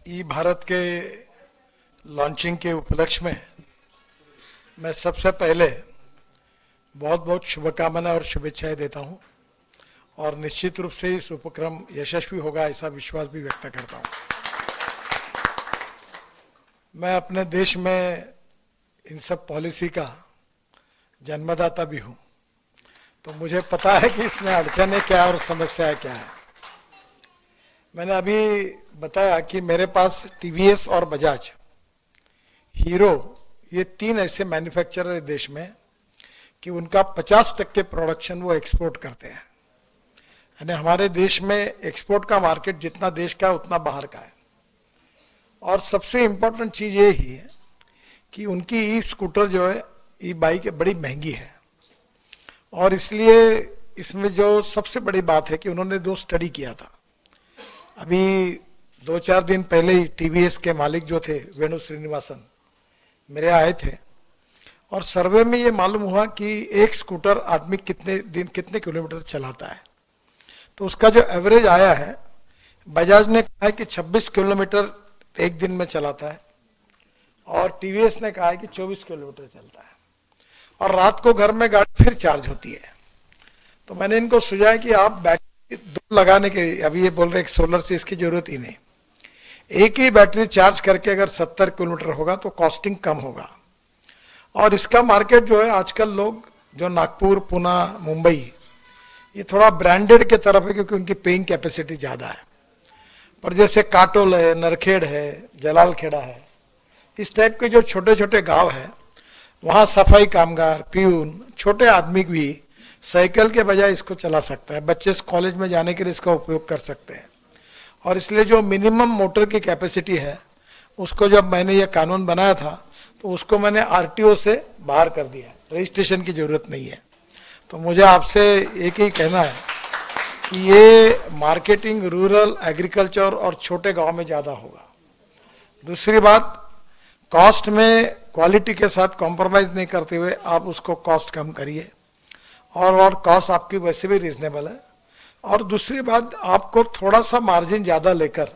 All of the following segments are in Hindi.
ई भारत के लॉन्चिंग के उपलक्ष्य में मैं सबसे पहले बहुत बहुत शुभकामनाएं और शुभेच्छाएं देता हूं और निश्चित रूप से इस उपक्रम यशस्वी होगा ऐसा विश्वास भी व्यक्त करता हूं। मैं अपने देश में इन सब पॉलिसी का जन्मदाता भी हूं, तो मुझे पता है कि इसमें अड़चनें क्या और समस्याएं क्या है। मैंने अभी बताया कि मेरे पास टीवीएस और बजाज, हीरो, ये तीन ऐसे मैन्युफैक्चरर है देश में कि उनका 50% प्रोडक्शन वो एक्सपोर्ट करते हैं। यानी हमारे देश में एक्सपोर्ट का मार्केट जितना देश का है उतना बाहर का है। और सबसे इम्पोर्टेंट चीज ये ही है कि उनकी ई स्कूटर जो है, ई बाइक बड़ी महंगी है। और इसलिए इसमें जो सबसे बड़ी बात है कि उन्होंने दो स्टडी किया था। अभी 2-4 दिन पहले ही टीवीएस के मालिक जो थे वेणु श्रीनिवासन मेरे आए थे और सर्वे में ये मालूम हुआ कि एक स्कूटर आदमी कितने किलोमीटर चलाता है। तो उसका जो एवरेज आया है, बजाज ने कहा है कि 26 किलोमीटर एक दिन में चलाता है और टीवीएस ने कहा है कि 24 किलोमीटर चलता है और रात को घर में गाड़ी फिर चार्ज होती है। तो मैंने इनको सुझाया कि आप बैटरी दो लगाने के, अभी ये बोल रहे हैं सोलर से इसकी जरूरत ही नहीं, एक ही बैटरी चार्ज करके अगर 70 किलोमीटर होगा तो कॉस्टिंग कम होगा। और इसका मार्केट जो है आजकल लोग जो नागपुर, पुणे, मुंबई, ये थोड़ा ब्रांडेड के तरफ है क्योंकि उनकी पेइंग कैपेसिटी ज्यादा है। पर जैसे काटोल है, नरखेड़ है, जलालखेड़ा है, इस टाइप के जो छोटे छोटे गांव है, वहां सफाई कामगार, प्यून, छोटे आदमी भी साइकिल के बजाय इसको चला सकता है। बच्चे कॉलेज में जाने के लिए इसका उपयोग कर सकते हैं। और इसलिए जो मिनिमम मोटर की कैपेसिटी है, उसको जब मैंने ये कानून बनाया था तो उसको मैंने आरटीओ से बाहर कर दिया, रजिस्ट्रेशन की जरूरत नहीं है। तो मुझे आपसे एक ही कहना है कि ये मार्केटिंग रूरल, एग्रीकल्चर और छोटे गांव में ज्यादा होगा। दूसरी बात, कॉस्ट में क्वालिटी के साथ कॉम्प्रोमाइज नहीं करते हुए आप उसको कॉस्ट कम करिए और कॉस्ट आपकी वैसे भी रीजनेबल है। और दूसरी बात, आपको थोड़ा सा मार्जिन ज्यादा लेकर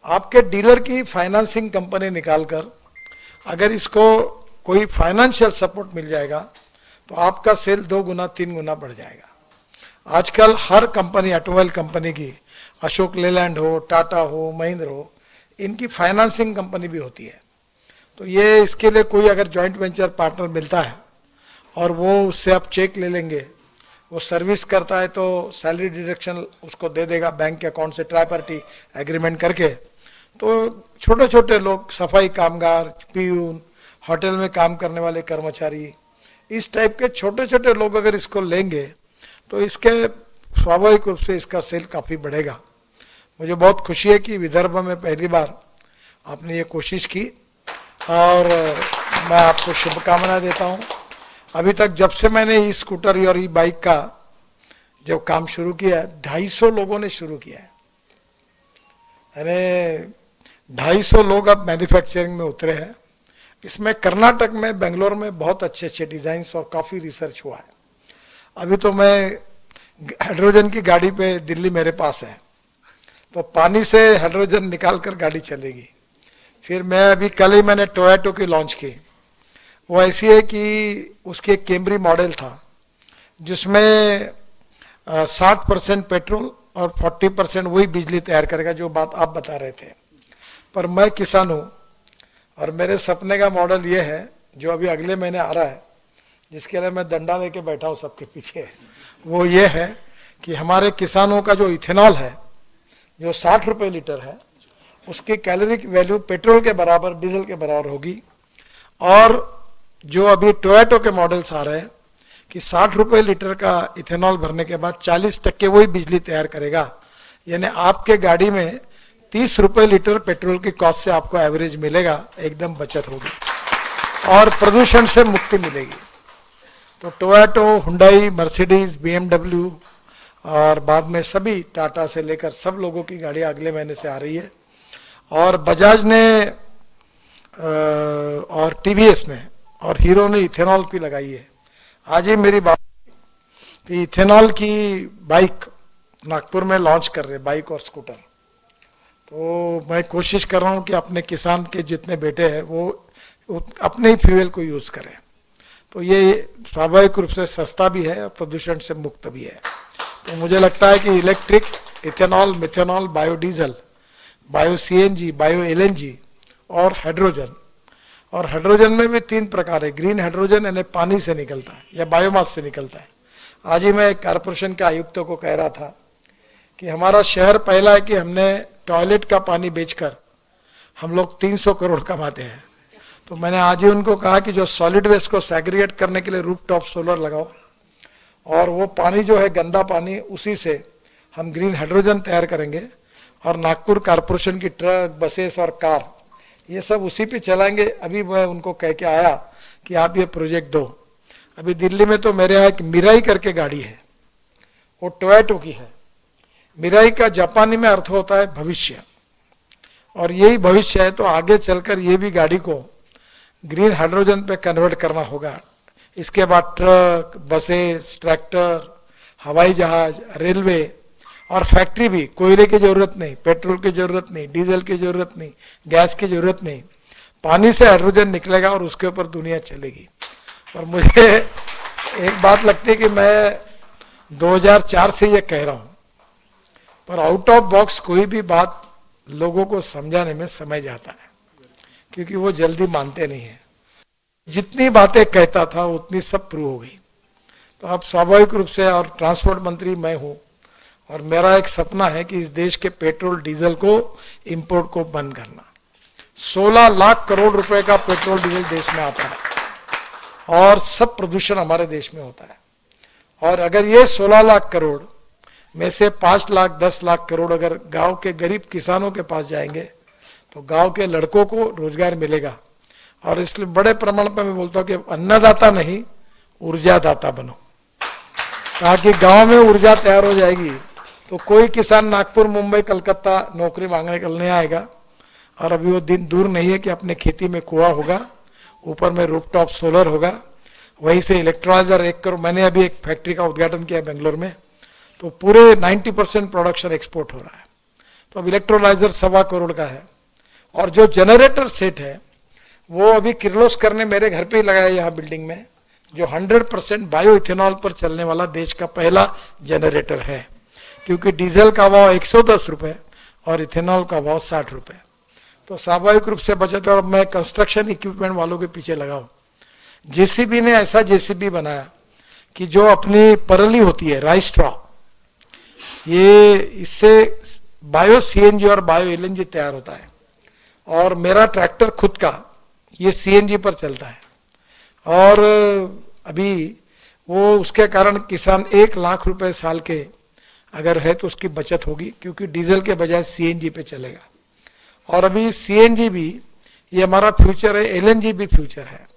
आपके डीलर की फाइनेंसिंग कंपनी निकालकर अगर इसको कोई फाइनेंशियल सपोर्ट मिल जाएगा तो आपका सेल 2 गुना 3 गुना बढ़ जाएगा। आजकल हर कंपनी, ऑटोमोबाइल कंपनी की, अशोक लेलैंड हो, टाटा हो, महिंद्रा हो, इनकी फाइनेंसिंग कंपनी भी होती है। तो ये इसके लिए कोई अगर जॉइंट वेंचर पार्टनर मिलता है और वो उससे आप चेक ले लेंगे, वो सर्विस करता है तो सैलरी डिडक्शन उसको दे देगा बैंक के अकाउंट से, ट्राई पार्टी एग्रीमेंट करके। तो छोटे छोटे लोग, सफाई कामगार, प्यून, होटल में काम करने वाले कर्मचारी, इस टाइप के छोटे छोटे लोग अगर इसको लेंगे तो इसके स्वाभाविक रूप से इसका सेल काफी बढ़ेगा। मुझे बहुत खुशी है कि विदर्भ में पहली बार आपने ये कोशिश की और मैं आपको शुभकामनाएं देता हूं। अभी तक जब से मैंने ई स्कूटर और ई बाइक का जो काम शुरू किया है, 250 लोगों ने शुरू किया है। अरे 250 लोग अब मैन्युफैक्चरिंग में उतरे हैं। इसमें कर्नाटक में, बेंगलोर में बहुत अच्छे अच्छे डिजाइन्स और काफी रिसर्च हुआ है। अभी तो मैं हाइड्रोजन की गाड़ी पे, दिल्ली मेरे पास है, तो पानी से हाइड्रोजन निकाल कर गाड़ी चलेगी। फिर मैं अभी कल ही मैंने टोयोटो की लॉन्च की। वो ऐसी है कि उसके एक कैमरी मॉडल था जिसमें 60% पेट्रोल और 40% वही बिजली तैयार करेगा, जो बात आप बता रहे थे। पर मैं किसान हूं और मेरे सपने का मॉडल ये है जो अभी अगले महीने आ रहा है, जिसके लिए मैं डंडा लेके बैठा हूं सबके पीछे। वो ये है कि हमारे किसानों का जो इथेनॉल है, जो 60 रुपए लीटर है, उसकी कैलोरिक वैल्यू पेट्रोल के बराबर, डीजल के बराबर होगी। और जो अभी टोयोटो के मॉडल्स आ रहे हैं कि 60 रुपए लीटर का इथेनॉल भरने के बाद 40% वही बिजली तैयार करेगा। यानी आपके गाड़ी में 30 रुपए लीटर पेट्रोल की कॉस्ट से आपको एवरेज मिलेगा, एकदम बचत होगी और प्रदूषण से मुक्ति मिलेगी। तो टोयोटो, हुंडई, मर्सिडीज, बीएमडब्ल्यू और बाद में सभी, टाटा से लेकर सब लोगों की गाड़ियां अगले महीने से आ रही है। और बजाज ने और टीवीएस ने और हीरो ने इथेनॉल की लगाई है। आज ही मेरी बात कि इथेनॉल की बाइक नागपुर में लॉन्च कर रहे, बाइक और स्कूटर। तो मैं कोशिश कर रहा हूँ कि अपने किसान के जितने बेटे हैं वो अपने ही फ्यूल को यूज करें। तो ये स्वाभाविक रूप से सस्ता भी है और प्रदूषण से मुक्त भी है। तो मुझे लगता है कि electric, ethanol, methanol, biodiesel, bio CNG, bio LNG और हाइड्रोजन। और हाइड्रोजन में भी 3 प्रकार है। ग्रीन हाइड्रोजन यानी पानी से निकलता है या बायोमास से निकलता है। आज ही मैं कारपोरेशन के आयुक्तों को कह रहा था कि हमारा शहर पहला है कि हमने टॉयलेट का पानी बेचकर हम लोग 300 करोड़ कमाते हैं। तो मैंने आज ही उनको कहा कि जो सॉलिड वेस्ट को सेग्रीगेट करने के लिए रूफटॉप सोलर लगाओ और वो पानी जो है गंदा पानी, उसी से हम ग्रीन हाइड्रोजन तैयार करेंगे और नागपुर कारपोरेशन की ट्रक, बसेस और कार ये सब उसी पे चलाएंगे। अभी मैं उनको कह के आया कि आप ये प्रोजेक्ट दो। अभी दिल्ली में तो मेरे यहाँ एक मिराई करके गाड़ी है, वो टोयोटो की है। मिराई का जापानी में अर्थ होता है भविष्य, और यही भविष्य है। तो आगे चलकर ये भी गाड़ी को ग्रीन हाइड्रोजन पे कन्वर्ट करना होगा। इसके बाद ट्रक, बसेस, ट्रैक्टर, हवाई जहाज, रेलवे और फैक्ट्री भी। कोयले की जरूरत नहीं, पेट्रोल की जरूरत नहीं, डीजल की जरूरत नहीं, गैस की जरूरत नहीं। पानी से हाइड्रोजन निकलेगा और उसके ऊपर दुनिया चलेगी। और मुझे एक बात लगती है कि मैं 2004 से ये कह रहा हूं, पर आउट ऑफ बॉक्स कोई भी बात लोगों को समझाने में समय जाता है, क्योंकि वो जल्दी मानते नहीं है। जितनी बातें कहता था उतनी सब प्रूव हो गई। तो अब स्वाभाविक रूप से, और ट्रांसपोर्ट मंत्री मैं हूं, और मेरा एक सपना है कि इस देश के पेट्रोल डीजल को, इंपोर्ट को बंद करना। 16 लाख करोड़ रुपए का पेट्रोल डीजल देश में आता है और सब प्रदूषण हमारे देश में होता है। और अगर ये 16 लाख करोड़ में से 5 लाख 10 लाख करोड़ अगर गांव के गरीब किसानों के पास जाएंगे तो गांव के लड़कों को रोजगार मिलेगा। और इसलिए बड़े प्रमाण पर मैं बोलता हूं कि अन्नदाता नहीं, ऊर्जादाता बनो, ताकि गांव में ऊर्जा तैयार हो जाएगी तो कोई किसान नागपुर, मुंबई, कलकत्ता नौकरी मांगने के लिए नहीं आएगा। और अभी वो दिन दूर नहीं है कि अपने खेती में कुआं होगा, ऊपर में रूफटॉप सोलर होगा, वहीं से इलेक्ट्रोलाइजर 1 करोड़। मैंने अभी एक फैक्ट्री का उद्घाटन किया बेंगलोर में, तो पूरे 90% प्रोडक्शन एक्सपोर्ट हो रहा है। तो अब इलेक्ट्रोलाइजर 1.25 करोड़ का है। और जो जनरेटर सेट है वो अभी किर्लोस्कर ने मेरे घर पे ही लगाया यहाँ बिल्डिंग में, जो 100% बायो इथेनॉल पर चलने वाला देश का पहला जनरेटर है। क्योंकि डीजल का भाव 110 रुपए और इथेनॉल का भाव 60 रुपए। तो स्वाभाविक रूप से बचत। और मैं कंस्ट्रक्शन इक्विपमेंट वालों के पीछे लगाऊं। जेसीबी ने ऐसा जेसीबी बनाया कि जो अपनी परली होती है, राइस स्ट्रॉ, ये इससे बायो सीएनजी और बायो एलएनजी तैयार होता है। और मेरा ट्रैक्टर खुद का ये सीएनजी पर चलता है। और अभी वो उसके कारण किसान 1 लाख रुपए साल के अगर है तो उसकी बचत होगी, क्योंकि डीजल के बजाय सीएनजी पे चलेगा। और अभी सीएनजी भी ये हमारा फ्यूचर है, एलएनजी भी फ्यूचर है।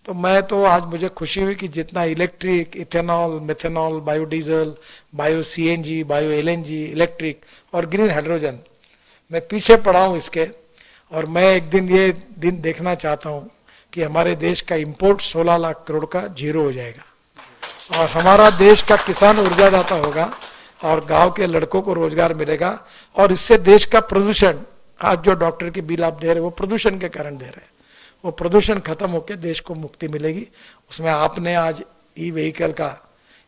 तो मैं तो आज मुझे खुशी हुई कि जितना electric, ethanol, methanol, biodiesel, bio CNG, bio LNG, electric और ग्रीन हाइड्रोजन, मैं पीछे पड़ा हूँ इसके। और मैं एक दिन ये दिन देखना चाहता हूँ कि हमारे देश का इंपोर्ट 16 लाख करोड़ का जीरो हो जाएगा और हमारा देश का किसान ऊर्जादाता होगा और गांव के लड़कों को रोजगार मिलेगा। और इससे देश का प्रदूषण, आज जो डॉक्टर की बिल आप दे रहे हैं वो प्रदूषण के कारण दे रहे हैं, वो प्रदूषण खत्म होकर देश को मुक्ति मिलेगी। उसमें आपने आज ई व्हीकल का,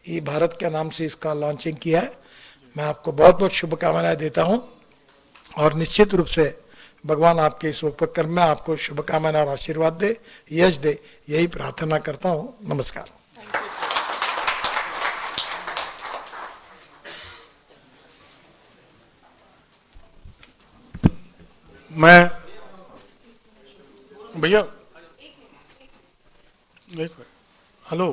ई भारत के नाम से इसका लॉन्चिंग किया है। मैं आपको बहुत बहुत शुभकामनाएं देता हूं और निश्चित रूप से भगवान आपके इस उपक्रम में आपको शुभकामनाएं और आशीर्वाद दे, यश दे, यही प्रार्थना करता हूं। नमस्कार। मैं भैया हेलो।